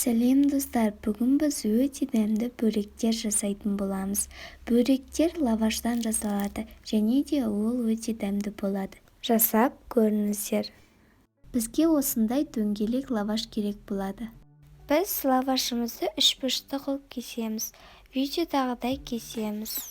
Сәлем достар, бүгін біз өте дәмді бөректер жасайтын боламыз. Бөректер лаваштан жасалады және де ол өте дәмді болады. Жасап көріңіздер. Бізге осындай дөңгелек лаваш керек болады. Біз лавашымызды үшбұрышты қылып кесеміз. Видеодағыдай кесеміз.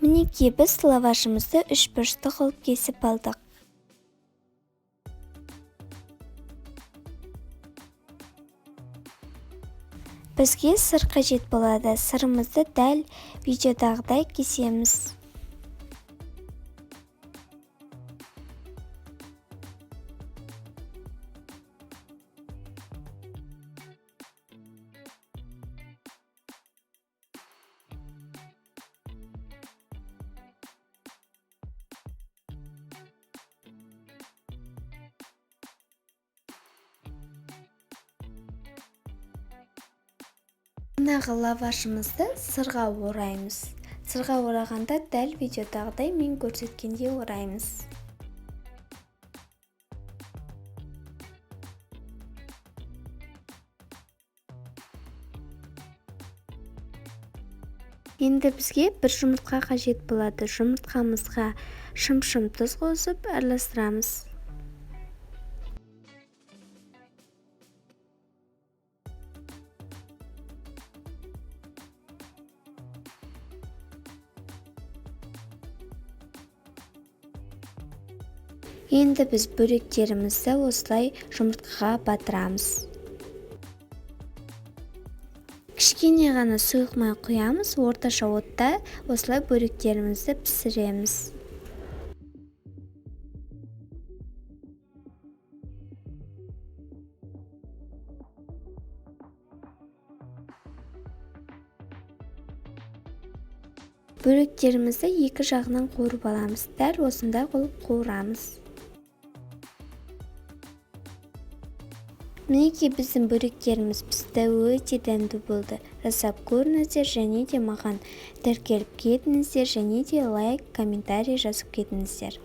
Мінекей біз лавашымызды үшбұрышты қылып кесіп алдық. Бізге сыр қажет болады. Сырымызды дәл видеодағыдай кесеміз. Мынағы лавашымызды сырға ораймыз. Сырға орағанда дәл видеодағыдай мен көрсеткендей ораймыз. Енді бізге бір жұмыртқа қажет болады. Жұмыртқамызға шым-шым тұз қосып араластырамыз. Енді біз бөректерімізді осылай жұмыртқаға батырамыз. Кішкене ғана сұйық май құямыз, орташа отта осылай бөректерімізді пісіреміз. Бөректерімізді екі жағынан қуырып аламыз. Дәл осындай қылып қуырамыз. Мінекей біздің бөректеріміз пісті, өте дәмді болды. Жасап көріңіздер және де маған тіркеліп кетіңіздер және де лайк, комментарий жазып кетіңіздер.